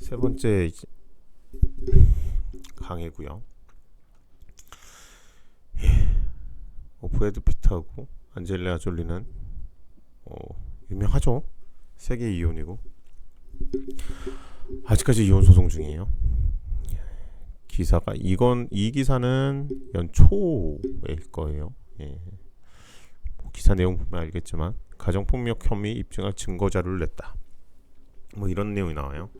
세 번째 강의고요. 브래드 피트하고 안젤리나 졸리는 유명하죠. 세계 이혼이고 아직까지 이혼 소송 중이에요. 기사가 이 기사는 연초일 거예요. 기사 내용 보면 알겠지만 가정폭력 혐의 입증할 증거 자료를 냈다. 이런 내용이 나와요.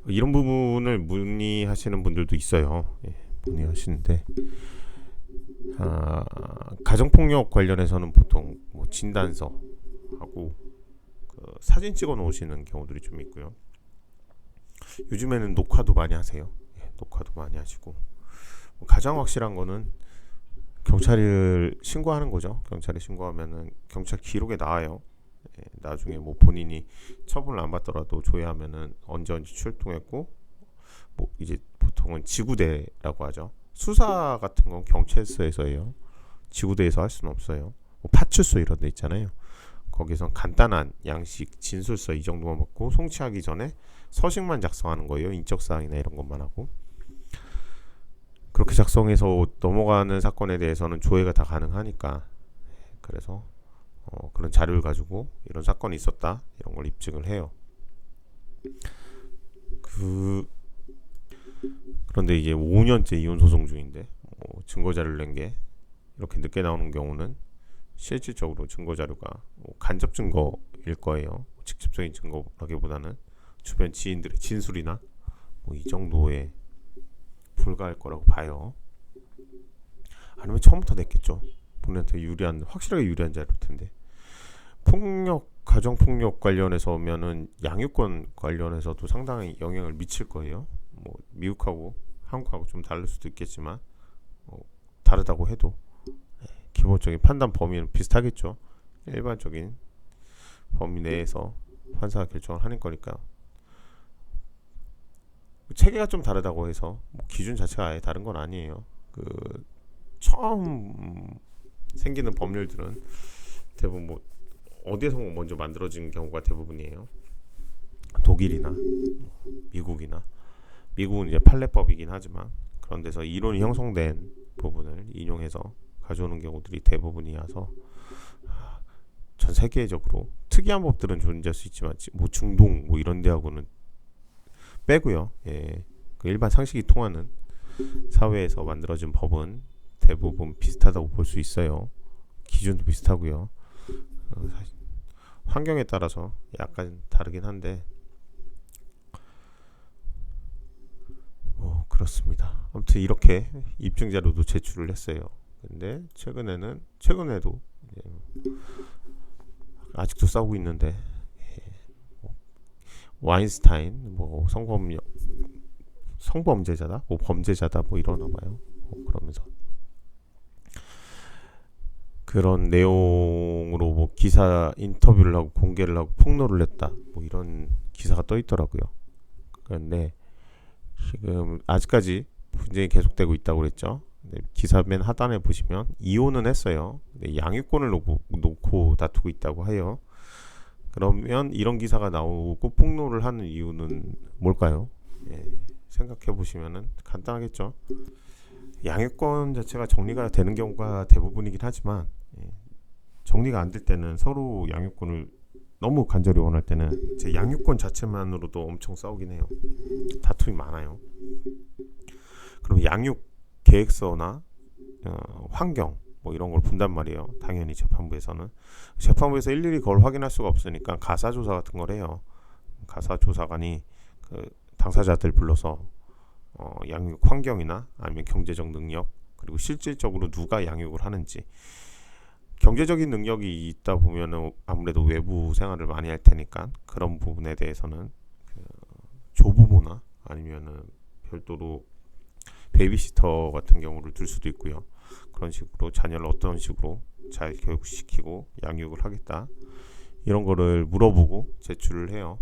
이런 부분을 문의하시는 분들도 있어요. 문의하시는데 가정폭력 관련해서는 보통 진단서하고 사진 찍어 놓으시는 경우들이 좀 있고요. 요즘에는 녹화도 많이 하세요. 녹화도 많이 하시고 가장 확실한 거는 경찰을 신고하는 거죠. 경찰에 신고하면은 경찰 기록에 나와요. 나중에 본인이 처분을 안 받더라도 조회하면은 언제 출동했고 이제 보통은 지구대라고 하죠. 수사 같은 건 경찰서에서 해요. 지구대에서 할 수는 없어요. 파출소 이런 데 있잖아요. 거기선 간단한 양식 진술서 이 정도만 받고 송치하기 전에 서식만 작성하는 거예요. 인적사항이나 이런 것만 하고. 그렇게 작성해서 넘어가는 사건에 대해서는 조회가 다 가능하니까, 그래서 그런 자료를 가지고 이런 사건이 있었다 이런 걸 입증을 해요. 그런데 이제 5년째 이혼 소송 중인데 증거 자료를 낸 게 이렇게 늦게 나오는 경우는 실질적으로 증거 자료가 간접 증거일 거예요. 직접적인 증거라기보다는 주변 지인들의 진술이나 이 정도에 불과할 거라고 봐요. 아니면 처음부터 냈겠죠. 본인한테 확실하게 유리한 자료일 텐데. 가정폭력 관련해서 오면은 양육권 관련해서도 상당히 영향을 미칠 거예요. 미국하고 한국하고 좀 다를 수도 있겠지만 다르다고 해도 기본적인 판단 범위는 비슷하겠죠. 일반적인 범위 내에서 판사가 결정을 하는 거니까. 체계가 좀 다르다고 해서 기준 자체가 아예 다른 건 아니에요. 처음 생기는 법률들은 대부분 어디에서 먼저 만들어진 경우가 대부분이에요. 독일이나 미국은 이제 판례법이긴 하지만 그런 데서 이론이 형성된 부분을 인용해서 가져오는 경우들이 대부분이어서 전 세계적으로 특이한 법들은 존재할 수 있지만 중동 이런 데하고는 빼고요. 그 일반 상식이 통하는 사회에서 만들어진 법은 대부분 비슷하다고 볼 수 있어요. 기준도 비슷하고요. 사실 환경에 따라서 약간 다르긴 한데 그렇습니다. 아무튼 이렇게 입증 자료도 제출을 했어요. 근데 최근에도 아직도 싸우고 있는데 와인스타인 성범죄자다 범죄자다 이러나 봐요. 그러면서 그런 내용으로 기사 인터뷰를 하고 공개를 하고 폭로를 했다 이런 기사가 떠 있더라고요. 그런데 지금 아직까지 분쟁이 계속되고 있다고 그랬죠. 기사 맨 하단에 보시면 이혼은 했어요. 양육권을 놓고 다투고 있다고 해요. 그러면 이런 기사가 나오고 폭로를 하는 이유는 뭘까요? 생각해 보시면은 간단하겠죠. 양육권 자체가 정리가 되는 경우가 대부분이긴 하지만 정리가 안 될 때는 서로 양육권을 너무 간절히 원할 때는 제 양육권 자체만으로도 엄청 싸우긴 해요. 다툼이 많아요. 그럼 양육 계획서나 환경 이런 걸 본단 말이에요. 당연히 재판부에서 일일이 그걸 확인할 수가 없으니까 가사조사 같은 걸 해요. 가사조사관이 당사자들 불러서 양육 환경이나 아니면 경제적 능력 그리고 실질적으로 누가 양육을 하는지 경제적인 능력이 있다 보면은 아무래도 외부 생활을 많이 할 테니까 그런 부분에 대해서는 조부모나 아니면은 별도로 베이비시터 같은 경우를 둘 수도 있고요. 그런 식으로 자녀를 어떤 식으로 잘 교육시키고 양육을 하겠다 이런 거를 물어보고 제출을 해요.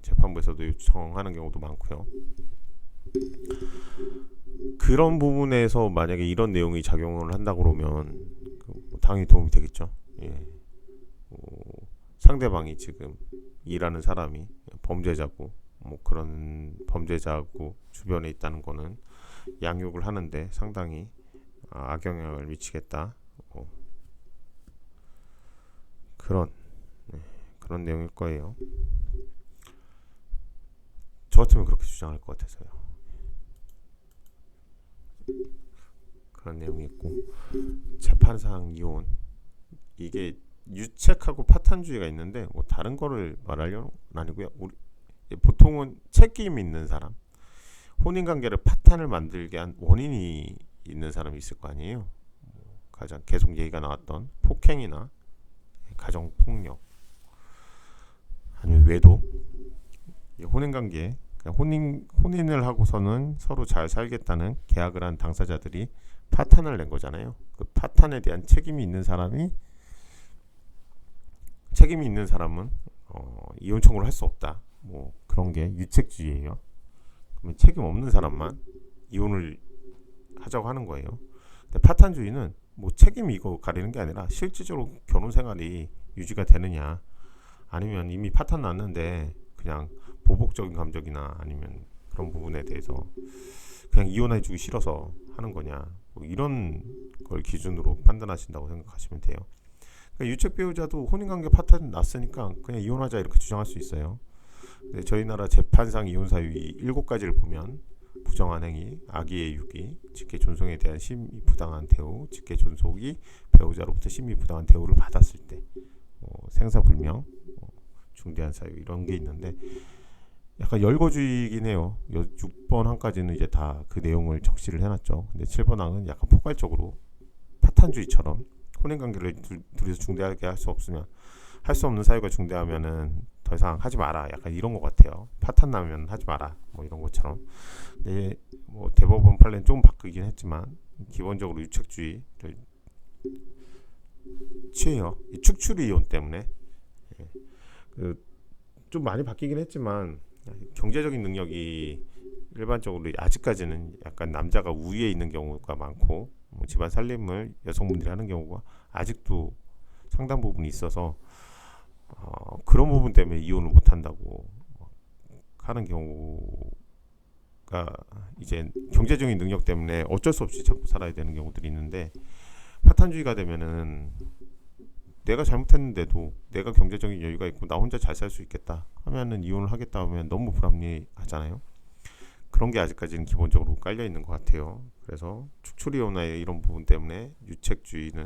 재판부에서도 요청하는 경우도 많고요. 그런 부분에서 만약에 이런 내용이 작용을 한다 그러면 당연히 도움이 되겠죠. 상대방이 지금 일하는 사람이 범죄자고 뭐 그런 범죄자하고 주변에 있다는 거는 양육을 하는데 상당히 악영향을 미치겠다. 뭐 그런 그런 내용일 거예요. 저 같으면 그렇게 주장할 것 같아서요. 그런 내용이 있고, 재판상 이혼, 이게 유책하고 파탄주의가 있는데 뭐 다른 거를 말하려는 건 아니고요. 우리 보통은 책임 있는 사람, 혼인관계를 파탄을 만들게 한 원인이 있는 사람이 있을 거 아니에요. 가장 계속 얘기가 나왔던 폭행이나 가정폭력, 아니면 외도, 혼인관계, 혼인을 하고서는 서로 잘 살겠다는 계약을 한 당사자들이 파탄을 낸 거잖아요. 그 파탄에 대한 책임이 있는 사람은 이혼 청구를 할 수 없다. 뭐 그런 게 유책주의예요. 그러면 책임 없는 사람만 이혼을 하자고 하는 거예요. 근데 파탄주의는 뭐 책임이 이거 가리는 게 아니라 실질적으로 결혼 생활이 유지가 되느냐, 아니면 이미 파탄 났는데 그냥 보복적인 감정이나 아니면 그런 부분에 대해서 그냥 이혼해주기 싫어서 하는 거냐, 뭐 이런 걸 기준으로 판단하신다고 생각하시면 돼요. 그러니까 유책 배우자도 혼인관계 파탄 났으니까 그냥 이혼하자 이렇게 주장할 수 있어요. 근데 저희 나라 재판상 이혼 사유이 7가지를 보면 부정한 행위, 악의의 유기, 직계 존속에 대한 심의 부당한 대우, 직계 존속이 배우자로부터 심의 부당한 대우를 받았을 때, 생사불명, 중대한 사유 이런 게 있는데 약간 열거주의이긴 해요. 6번 항까지는 이제 다 그 내용을 적시를 해놨죠. 근데 7번 항은 약간 포괄적으로 파탄주의처럼 혼인관계를 둘이서 중대하게 할 수 없으면, 할 수 없는 사유가 중대하면은 더 이상 하지 마라, 약간 이런 것 같아요. 파탄 나면 하지 마라, 뭐 이런 것처럼. 근데 뭐 대법원 판례는 좀 바뀌긴 했지만 기본적으로 유책주의를 취해요. 이 축출 이혼 때문에. 좀 많이 바뀌긴 했지만 경제적인 능력이 일반적으로 아직까지는 약간 남자가 우위에 있는 경우가 많고, 뭐 집안 살림을 여성분들이 하는 경우가 아직도 상당 부분이 있어서 그런 부분 때문에 이혼을 못 한다고 하는 경우가, 이제 경제적인 능력 때문에 어쩔 수 없이 잡고 살아야 되는 경우들이 있는데, 파탄주의가 되면은 내가 잘못했는데도 내가 경제적인 여유가 있고 나 혼자 잘 살 수 있겠다 하면은 이혼을 하겠다 하면 너무 불합리하잖아요. 그런 게 아직까지는 기본적으로 깔려 있는 것 같아요. 그래서 축출이혼의 이런 부분 때문에 유책주의지,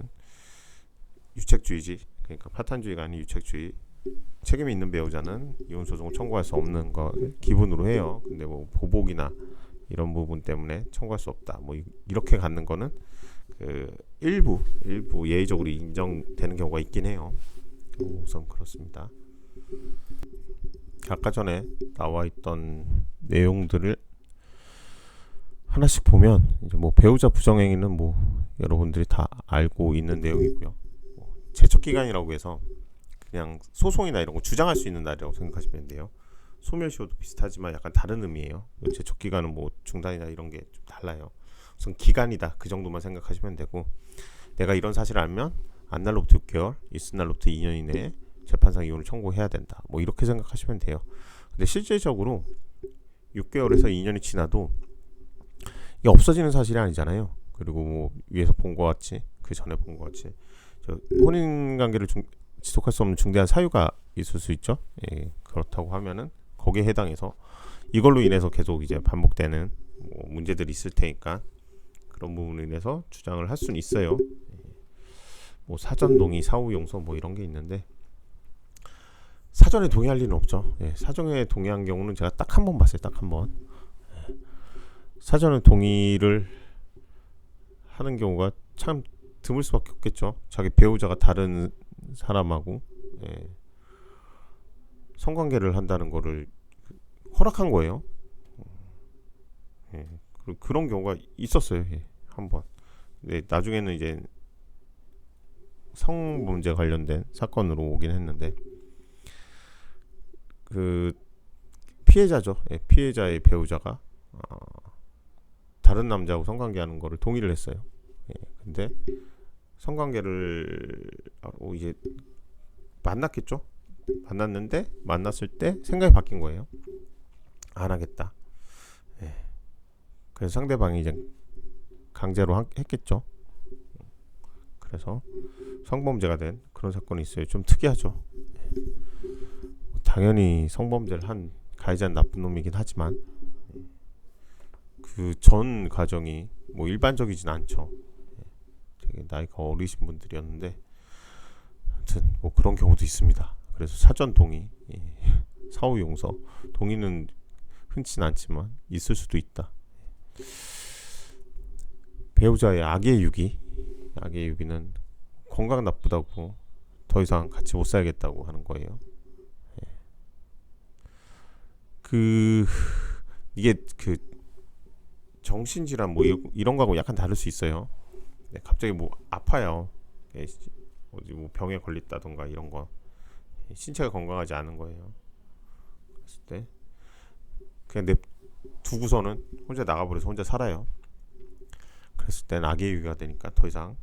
그러니까 파탄주의가 아닌 유책주의, 책임이 있는 배우자는 이혼 소송을 청구할 수 없는 거 기본으로 해요. 근데 뭐 보복이나 이런 부분 때문에 청구할 수 없다, 뭐 이렇게 갖는 거는 일부 예외적으로 인정되는 경우가 있긴 해요. 우선 그렇습니다. 아까 전에 나와 있던 내용들을 하나씩 보면, 이제 뭐 배우자 부정행위는 뭐 여러분들이 다 알고 있는 내용이고요. 제척 기간이라고 해서 그냥 소송이나 이런 거 주장할 수 있는 날이라고 생각하시면 돼요. 소멸시효도 비슷하지만 약간 다른 의미예요. 제척 기간은 뭐 중단이나 이런 게 좀 달라요. 우선 기간이다, 그 정도만 생각하시면 되고, 내가 이런 사실을 알면 안날로부터 6개월, 있은 날로부터 2년 이내에 재판상 이혼을 청구해야 된다, 뭐 이렇게 생각하시면 돼요. 근데 실질적으로 6개월에서 2년이 지나도 이게 없어지는 사실이 아니잖아요. 그리고 뭐 위에서 본 것 같이, 그 전에 본 것 같이 혼인관계를 지속할 수 없는 중대한 사유가 있을 수 있죠. 예, 그렇다고 하면은 거기에 해당해서 이걸로 인해서 계속 이제 반복되는 뭐 문제들이 있을 테니까 그런 부분으로 인해서 주장을 할 수는 있어요. 뭐 사전 동의, 사후 용서 뭐 이런 게 있는데, 사전에 동의할 리는 없죠. 예, 사전에 동의한 경우는 제가 딱 한 번 봤어요. 딱 한 번. 사전에 동의를 하는 경우가 참 드물 수밖에 없겠죠. 자기 배우자가 다른 사람하고 성관계를 한다는 거를 허락한 거예요. 그런 경우가 있었어요. 한번. 네, 나중에는 이제 성범죄 관련된 사건으로 오긴 했는데, 그 피해자죠. 피해자의 배우자가 다른 남자하고 성관계하는 거를 동의를 했어요. 근데 성관계를 이제 만났겠죠. 만났는데 만났을 때 생각이 바뀐 거예요. 안 하겠다. 예. 그래서 상대방이 이제 강제로 했겠죠. 그래서 성범죄가 된 그런 사건이 있어요. 좀 특이하죠. 당연히 성범죄를 한 가해자는 나쁜 놈이긴 하지만 그 전 과정이 뭐 일반적이진 않죠. 되게 나이가 어리신 분들이었는데 아무튼 뭐 그런 경우도 있습니다. 그래서 사전 동의, 사후 용서, 동의는 흔치는 않지만 있을 수도 있다. 배우자의 악의 유기는 건강 나쁘다고 더 이상 같이 못 살겠다고 하는 거예요. 이게 정신질환 뭐 이런 거하고 약간 다를 수 있어요. 갑자기 뭐 아파요. 어디 뭐 병에 걸렸다던가 이런 거, 신체가 건강하지 않은 거예요. 그랬을 때 그냥 두고서는 혼자 나가버려서 혼자 살아요. 그랬을 땐 악의 유기가 되니까 더 이상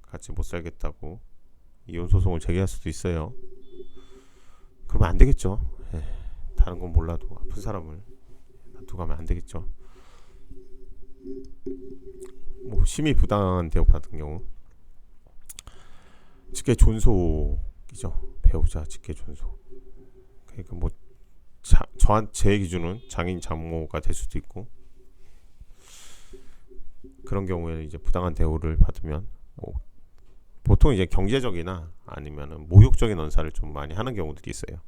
같이 못 살겠다고 이혼 소송을 제기할 수도 있어요. 그러면 안 되겠죠. 다른 건 몰라도 아픈 사람을 놔두고 가면 안 되겠죠. 뭐 심히 부당한 대우 받은 경우 직계 존속이죠. 배우자 직계 존속. 그러니까 뭐 제 기준은 장인 장모가 될 수도 있고, 그런 경우에는 이제 부당한 대우를 받으면 뭐 보통 이제 경제적이나 아니면은 모욕적인 언사를 좀 많이 하는 경우들이 있어요.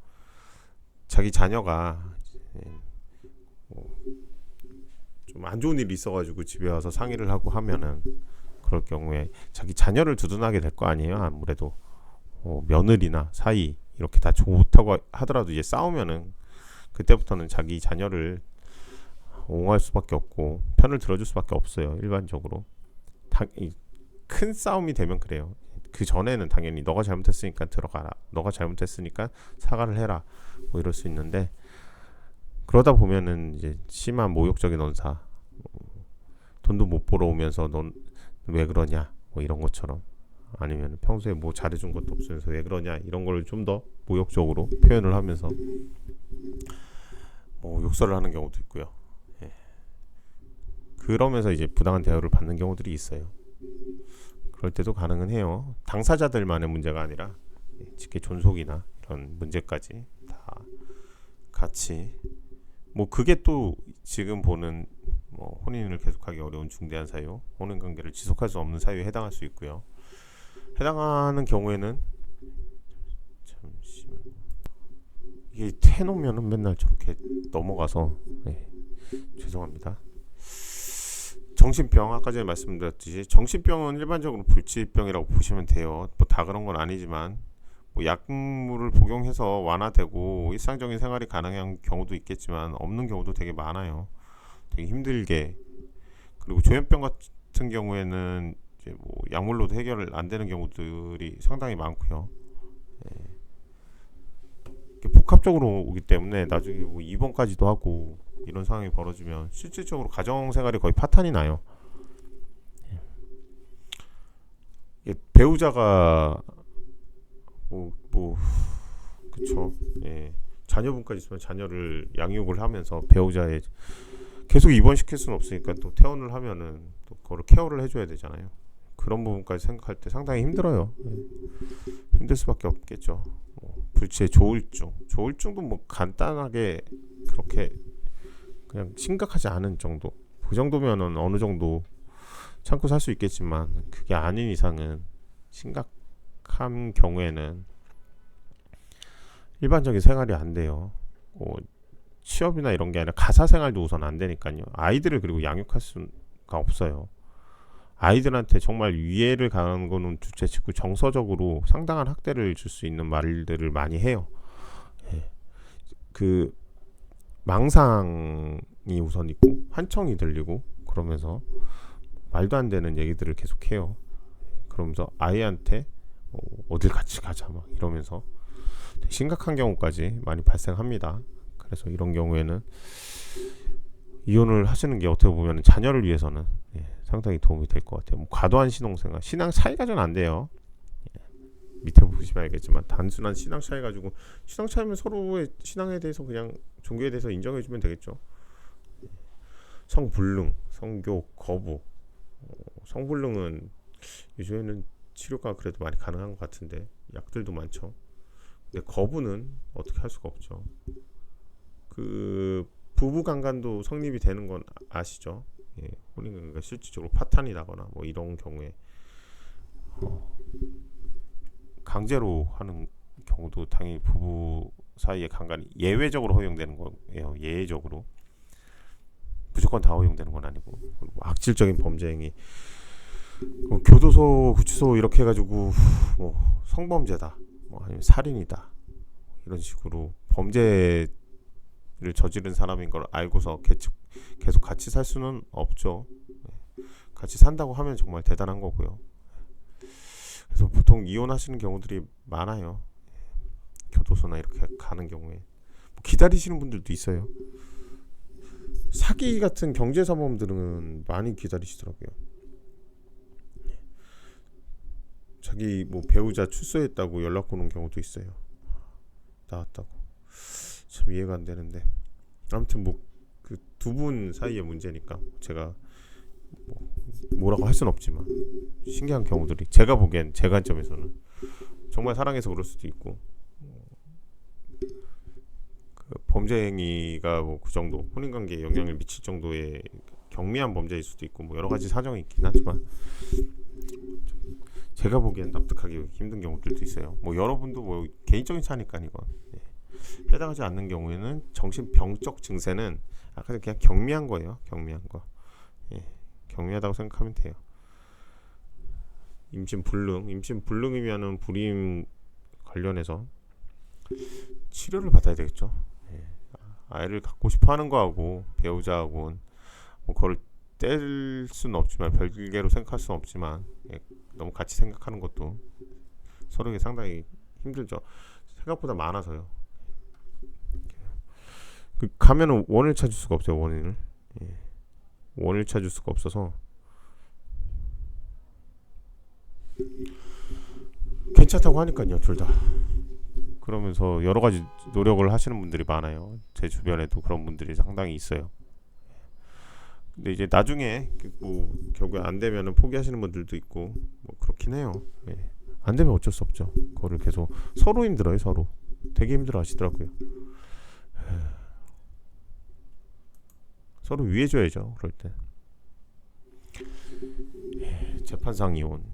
자기 자녀가 좀 안 좋은 일이 있어가지고 집에 와서 상의를 하고 하면은 그럴 경우에 자기 자녀를 두둔하게 될 거 아니에요. 아무래도 며느리나 사이 이렇게 다 좋다고 하더라도 이제 싸우면은 그때부터는 자기 자녀를 옹호할 수밖에 없고 편을 들어줄 수밖에 없어요. 일반적으로 큰 싸움이 되면 그래요. 그 전에는 당연히 너가 잘못했으니까 들어가라, 너가 잘못했으니까 사과를 해라, 뭐 이럴 수 있는데, 그러다 보면은 이제 심한 모욕적인 언사, 돈도 못 벌어오면서 넌 왜 그러냐, 뭐 이런 것처럼, 아니면 평소에 뭐 잘해준 것도 없으면서 왜 그러냐, 이런 걸 좀 더 모욕적으로 표현을 하면서 뭐 욕설을 하는 경우도 있고요. 그러면서 이제 부당한 대우를 받는 경우들이 있어요. 그럴 때도 가능은 해요. 당사자들만의 문제가 아니라 직계 존속이나 이런 문제까지 다 같이, 뭐 그게 또 지금 보는 뭐 혼인을 계속하기 어려운 중대한 사유, 혼인관계를 지속할 수 없는 사유에 해당할 수 있고요. 해당하는 경우에는 잠시만, 이게 해놓으면은 맨날 저렇게 넘어가서 죄송합니다. 정신병, 아까 전에 말씀드렸듯이 정신병은 일반적으로 불치병이라고 보시면 돼요. 뭐 다 그런 건 아니지만 뭐 약물을 복용해서 완화되고 일상적인 생활이 가능한 경우도 있겠지만 없는 경우도 되게 많아요. 되게 힘들게. 그리고 조현병 같은 경우에는 이제 뭐 약물로도 해결 안 되는 경우들이 상당히 많고요. 복합적으로 오기 때문에 나중에 뭐 입원까지도 하고 이런 상황이 벌어지면 실질적으로 가정생활이 거의 파탄이 나요. 배우자가 그쵸. 자녀분까지 있으면 자녀를 양육을 하면서 배우자의 계속 입원시킬 수는 없으니까 또 퇴원을 하면은 또 그거를 케어를 해줘야 되잖아요. 그런 부분까지 생각할 때 상당히 힘들어요. 힘들 수밖에 없겠죠. 불치의 조울증도 뭐 간단하게 그렇게 그냥 심각하지 않은 정도, 그 정도면은 어느 정도 참고 살 수 있겠지만 그게 아닌 이상은, 심각한 경우에는 일반적인 생활이 안 돼요. 취업이나 이런 게 아니라 가사 생활도 우선 안 되니까요. 아이들을 그리고 양육할 수가 없어요. 아이들한테 정말 위해를 가하는 거는 둘째치고 정서적으로 상당한 학대를 줄 수 있는 말들을 많이 해요. 그 망상이 우선 있고 환청이 들리고 그러면서 말도 안 되는 얘기들을 계속 해요. 그러면서 아이한테 어딜 같이 가자 막 이러면서 심각한 경우까지 많이 발생합니다. 그래서 이런 경우에는 이혼을 하시는 게 어떻게 보면 자녀를 위해서는 상당히 도움이 될 것 같아요. 뭐 과도한 신앙생활, 신앙 차이가 좀 안 돼요. 밑에 보시면 알겠지만 단순한 신앙 차이 가지고 신앙 차이면 서로의 신앙에 대해서 그냥 종교에 대해서 인정해주면 되겠죠. 성불능, 성교 거부. 성불능은 요즘에는 치료가 그래도 많이 가능한 것 같은데 약들도 많죠. 근데 거부는 어떻게 할 수가 없죠. 그 부부간간도 성립이 되는 건 아시죠? 예, 혼인관계가 실질적으로 파탄이 나거나 뭐 이런 경우에 강제로 하는 경우도 당연히 부부 사이의 간간이 예외적으로 허용되는 거예요. 예외적으로 무조건 다 허용되는 건 아니고 악질적인 범죄 행위 교도소 구치소 이렇게 해가지고 뭐 성범죄다 뭐 아니면 살인이다 이런 식으로 범죄를 저지른 사람인 걸 알고서 계속 같이 살 수는 없죠. 같이 산다고 하면 정말 대단한 거고요. 그래서 보통 이혼하시는 경우들이 많아요. 교도소나 이렇게 가는 경우에 기다리시는 분들도 있어요. 사기 같은 경제사범들은 많이 기다리시더라고요. 자기 뭐 배우자 출소했다고 연락 오는 경우도 있어요. 나왔다고. 참 이해가 안 되는데 아무튼 뭐 그 두 분 사이의 문제니까 제가 뭐라고 할 수는 없지만 신기한 경우들이 제가 보기엔 제 관점에서는 정말 사랑해서 그럴 수도 있고 그 범죄 행위가 뭐 그 정도 혼인관계에 영향을 미칠 정도의 경미한 범죄일 수도 있고 뭐 여러 가지 사정이 있긴 하지만 제가 보기엔 납득하기 힘든 경우들도 있어요. 뭐 여러분도 뭐 개인적인 차니까 이건 해당하지 않는 경우에는 정신병적 증세는 아까 그냥 경미한 거예요. 경미한 거. 예, 경미하다고 생각하면 돼요. 임신불능이면은 불임 관련해서 치료를 받아야 되겠죠. 예, 아이를 갖고 싶어하는 거하고 배우자하고는 뭐 그걸 뗄 수는 없지만 별개로 생각할 수는 없지만 예, 너무 같이 생각하는 것도 서로에게 상당히 힘들죠. 생각보다 많아서요. 가면은 원인을 찾을 수가 없어요. 원인을 원인을 찾을 수가 없어서 괜찮다고 하니까요. 둘 다 그러면서 여러 가지 노력을 하시는 분들이 많아요. 제 주변에도 그런 분들이 상당히 있어요. 근데 이제 나중에 뭐 결국에 안 되면은 포기하시는 분들도 있고 뭐 그렇긴 해요. 안 되면 어쩔 수 없죠. 그거를 계속 서로 힘들어요. 서로 되게 힘들어 하시더라고요. 서로 위해줘야죠. 그럴 때 재판상 이혼,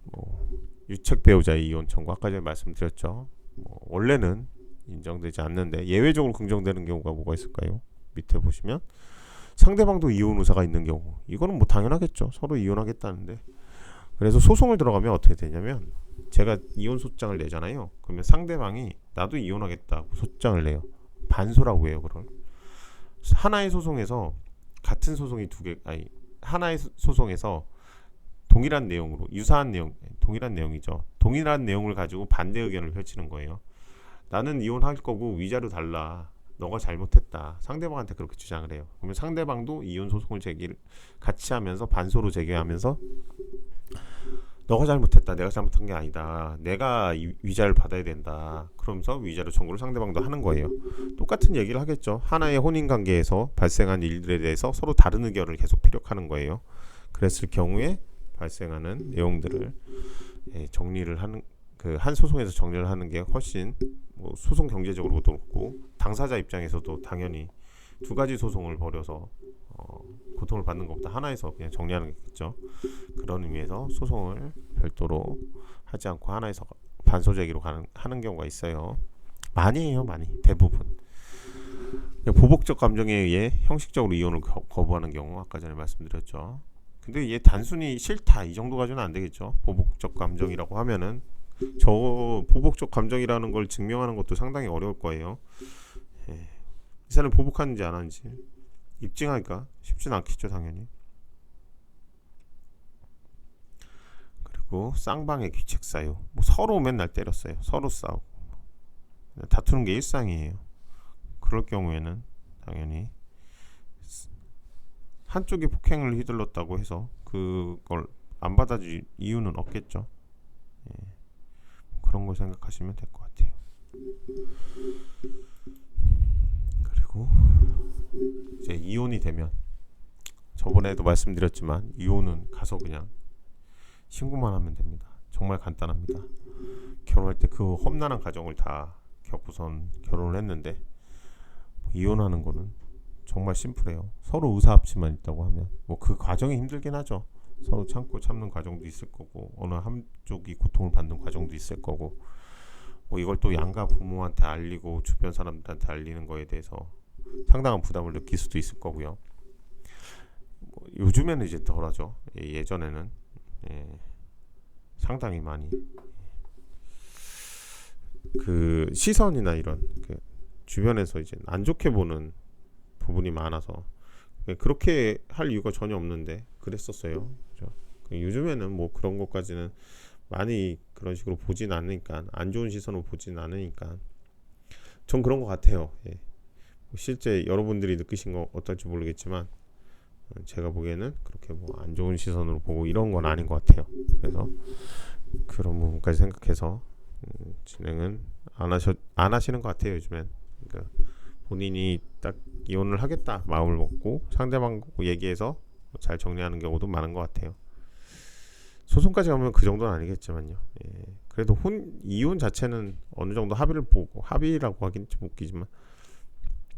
뭐 유책 배우자의 이혼 청구 아까 전에 말씀드렸죠. 뭐 원래는 인정되지 않는데 예외적으로 긍정되는 경우가 뭐가 있을까요? 밑에 보시면 상대방도 이혼 의사가 있는 경우 이거는 뭐 당연하겠죠. 서로 이혼하겠다는데 그래서 소송을 들어가면 어떻게 되냐면 제가 이혼 소장을 내잖아요. 그러면 상대방이 나도 이혼하겠다고 소장을 내요. 반소라고 해요. 그걸 하나의 소송에서 같은 소송이 두 개 아니 하나의 소송에서 동일한 내용으로 유사한 내용 동일한 내용이죠. 동일한 내용을 가지고 반대 의견을 펼치는 거예요. 나는 이혼할 거고 위자료 달라. 너가 잘못했다. 상대방한테 그렇게 주장을 해요. 그러면 상대방도 이혼 소송을 제기를 같이 하면서 반소로 제기하면서 너가 잘못했다. 내가 잘못한 게 아니다. 내가 위자를 받아야 된다. 그러면서 위자료 청구를 상대방도 하는 거예요. 똑같은 얘기를 하겠죠. 하나의 혼인관계에서 발생한 일들에 대해서 서로 다른 의견을 계속 피력하는 거예요. 그랬을 경우에 발생하는 내용들을 정리를 하는 그 한 소송에서 정리를 하는 게 훨씬 뭐 소송 경제적으로도 그렇고 당사자 입장에서도 당연히 두 가지 소송을 벌여서 고통을 받는 것보다 하나에서 그냥 정리하는 게 있죠. 그런 의미에서 소송을 별도로 하지 않고 하나에서 반소 제기로 하는 경우가 있어요. 많이 해요. 많이 대부분 보복적 감정에 의해 형식적으로 이혼을 거부하는 경우 아까 전에 말씀드렸죠. 근데 얘 단순히 싫다 이 정도 가지고는 안 되겠죠. 보복적 감정이라고 하면은 저 보복적 감정이라는 걸 증명하는 것도 상당히 어려울 거예요. 이 사람이 보복하는지 안 하는지 입증하기가 쉽진 않겠죠. 당연히. 그리고 쌍방의 귀책 사유 뭐 서로 맨날 때렸어요. 서로 싸우고 다투는 게 일상이에요. 그럴 경우에는 당연히 한쪽이 폭행을 휘둘렀다고 해서 그걸 안 받아줄 이유는 없겠죠. 그런 걸 생각하시면 될 것 같아요. 그리고 이제 이혼이 되면, 저번에도 말씀드렸지만 이혼은 가서 그냥 신고만 하면 됩니다. 정말 간단합니다. 결혼할 때 그 험난한 과정을 다 겪고선 결혼을 했는데, 이혼하는 거는 정말 심플해요. 서로 의사합치만 있다고 하면, 뭐 그 과정이 힘들긴 하죠. 서로 참고 참는 과정도 있을 거고, 어느 한쪽이 고통을 받는 과정도 있을 거고, 뭐 이걸 또 양가 부모한테 알리고 주변 사람들한테 알리는 거에 대해서 상당한 부담을 느낄 수도 있을 거고요. 뭐 요즘에는 이제 덜하죠. 예전에는 상당히 많이 그 시선이나 이런 그 주변에서 이제 안 좋게 보는 부분이 많아서 그렇게 할 이유가 전혀 없는데 그랬었어요. 그죠? 요즘에는 뭐 그런 것까지는 많이 그런 식으로 보진 않으니까, 안 좋은 시선으로 보진 않으니까 전 그런 것 같아요. 실제 여러분들이 느끼신 거 어떨지 모르겠지만 제가 보기에는 그렇게 뭐 안 좋은 시선으로 보고 이런 건 아닌 것 같아요. 그래서 그런 부분까지 생각해서 진행은 안 하시는 것 같아요. 요즘엔. 그러니까 본인이 딱 이혼을 하겠다 마음을 먹고 상대방하고 얘기해서 잘 정리하는 경우도 많은 것 같아요. 소송까지 가면 그 정도는 아니겠지만요. 그래도 이혼 자체는 어느 정도 합의를 보고, 합의라고 하긴 좀 웃기지만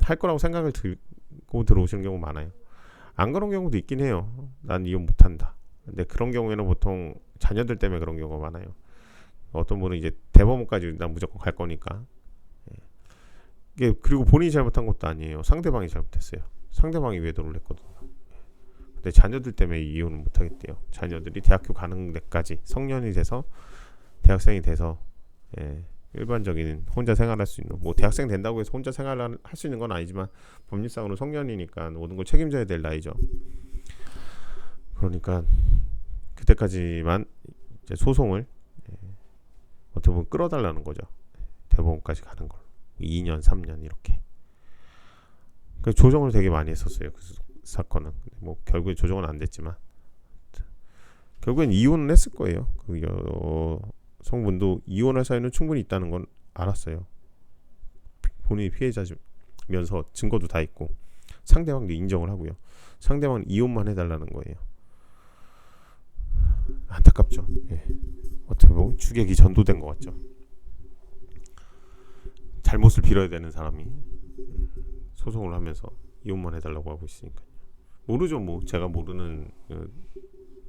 할 거라고 생각을 들고 들어오시는 경우 많아요. 안 그런 경우도 있긴 해요. 난 이혼 못한다. 근데 그런 경우에는 보통 자녀들 때문에 그런 경우가 많아요. 어떤 분은 이제 대법원까지 난 무조건 갈 거니까. 이게 그리고 본인이 잘못한 것도 아니에요. 상대방이 잘못했어요. 상대방이 외도를 했거든요. 근데 자녀들 때문에 이혼을 못 하겠대요. 자녀들이 대학교 가는 데까지, 성년이 돼서 대학생이 돼서 일반적인 혼자 생활할 수 있는, 뭐 대학생 된다고 해서 혼자 생활을 할 수 있는 건 아니지만 법률상으로 성년이니까 모든 걸 책임져야 될 나이죠. 그러니까 그때까지만 이제 소송을 어떻게 보면 끌어달라는 거죠. 대법원까지 가는 걸 2년 3년 이렇게. 그 조정을 되게 많이 했었어요. 그 사건은 뭐 결국에 조정은 안 됐지만 결국엔 이혼은 했을 거예요. 그 여성분도 이혼할 사유는 충분히 있다는 건 알았어요. 본인이 피해자면서 증거도 다 있고 상대방도 인정을 하고요. 상대방은 이혼만 해달라는 거예요. 안타깝죠. 어떻게 보면 주객이 전도된 것 같죠. 잘못을 빌어야 되는 사람이 소송을 하면서 이혼만 해달라고 하고 있으니까요. 모르죠. 뭐 제가 모르는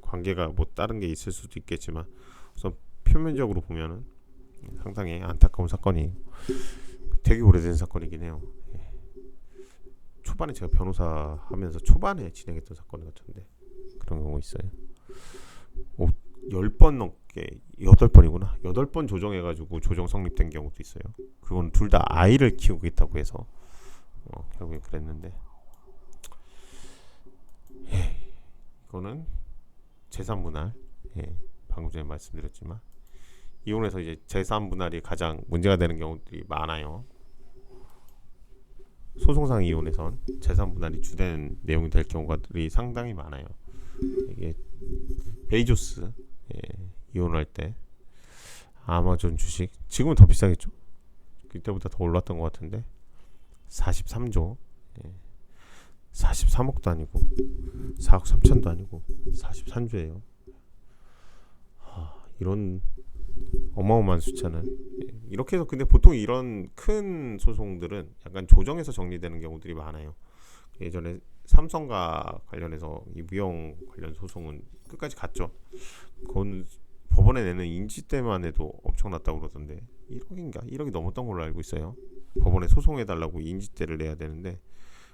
관계가 뭐 다른 게 있을 수도 있겠지만 우선 표면적으로 보면은 상당히 안타까운 사건이 되게 오래된 사건이긴 해요. 초반에 제가 변호사 하면서 초반에 진행했던 사건 같은데 그런 경우 있어요. 10번 넘게 8번이구나. 8번 조정해가지고 조정 성립된 경우도 있어요. 그건 둘 다 아이를 키우고 있다고 해서 결국에 그랬는데 이거는 재산분할, 방금 전에 말씀드렸지만 이혼해서 이제 재산분할이 가장 문제가 되는 경우들이 많아요. 소송상 이혼에선 재산분할이 주된 내용이 될 경우들이 상당히 많아요. 이게 베이조스 이혼할 때 아마존 주식 지금은 더 비싸겠죠? 그때보다 더 올랐던 것 같은데 43조 43억도 아니고 4억 3천도 아니고 43조예요. 이런 어마어마한 숫자는 이렇게 해서 근데 보통 이런 큰 소송들은 약간 조정해서 정리되는 경우들이 많아요. 예전에 삼성과 관련해서 이 무형 관련 소송은 끝까지 갔죠. 그건 법원에 내는 인지대만 해도 엄청났다고 그러던데 1억이 넘었던 걸로 알고 있어요. 법원에 소송해달라고 인지대를 내야 되는데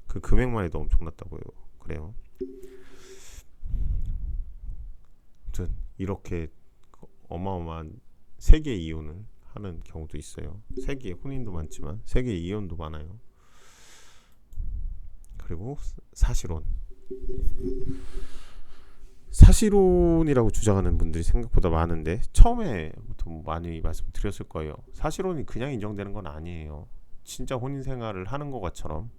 그 금액만 해도 엄청났다고 그래요. 아무튼 이렇게 어마어마한 세계 이혼을 하는 경우도 있어요. 세계 혼인도 많지만 세계 이혼도 많아요. 그리고 사실혼이라고 주장하는 분들이 생각보다 많은데 처음에 많이 말씀드렸을 거예요. 사실혼이 그냥 인정되는 건 아니에요. 진짜 혼인 생활을 하는 것처럼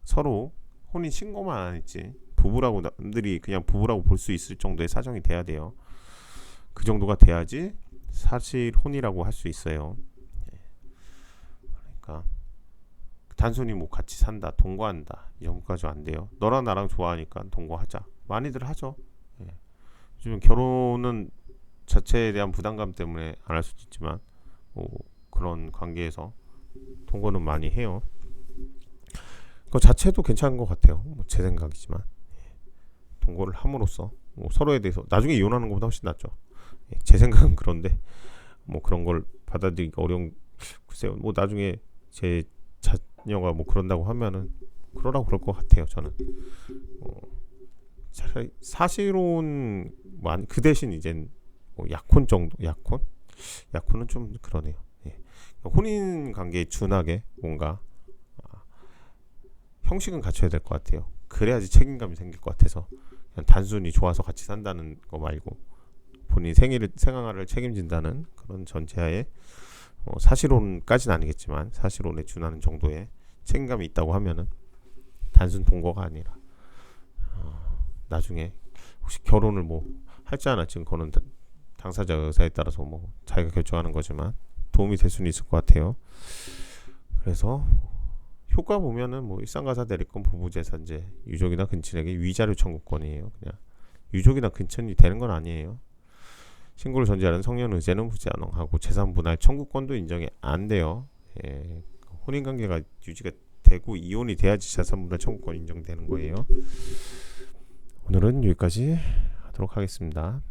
서로 혼인 신고만 안 했지 부부라고 남들이 그냥 부부라고 볼 수 있을 정도의 사정이 돼야 돼요. 그 정도가 돼야지 사실혼이라고 할 수 있어요. 예. 그러니까 단순히 뭐 같이 산다, 동거한다 이 정도까지 안 돼요. 너랑 나랑 좋아하니까 동거하자. 많이들 하죠. 예. 요즘 결혼은 자체에 대한 부담감 때문에 안 할 수도 있지만 뭐 그런 관계에서 동거는 많이 해요. 그 자체도 괜찮은 것 같아요. 뭐제 생각이지만 동거를 함으로써 뭐 서로에 대해서 나중에 이혼하는 것보다 훨씬 낫죠. 예, 제 생각은 그런데 뭐 그런 걸 받아들이기 어려운 글쎄요. 뭐 나중에 제 자녀가 뭐 그런다고 하면은 그러라고 그럴 것 같아요. 저는 차라리 사실혼 뭐그 대신 이젠 뭐 약혼 정도 약혼은 좀 그러네요. 예. 혼인 관계에 준하게 뭔가 형식은 갖춰야 될 것 같아요. 그래야지 책임감이 생길 것 같아서 그냥 단순히 좋아서 같이 산다는 거 말고 본인 생활을 책임진다는 그런 전제하에 사실혼까지는 아니겠지만 사실혼에 준하는 정도의 책임감이 있다고 하면은 단순 동거가 아니라 나중에 혹시 결혼을 뭐 할지 안 할지 그거는 당사자 의사에 따라서 뭐 자기가 결정하는 거지만 도움이 될 수는 있을 것 같아요. 그래서 효과 보면은 뭐 일상가사 대리권 부부재산제 유족이나 근친에게 위자료 청구권이에요. 그냥 유족이나 근친이 되는 건 아니에요. 신고를 전제하는 성년 의제는 부재한하고 재산 분할 청구권도 인정이 안 돼요. 예, 혼인 관계가 유지가 되고 이혼이 돼야지 재산 분할 청구권 인정되는 거예요. 오늘은 여기까지 하도록 하겠습니다.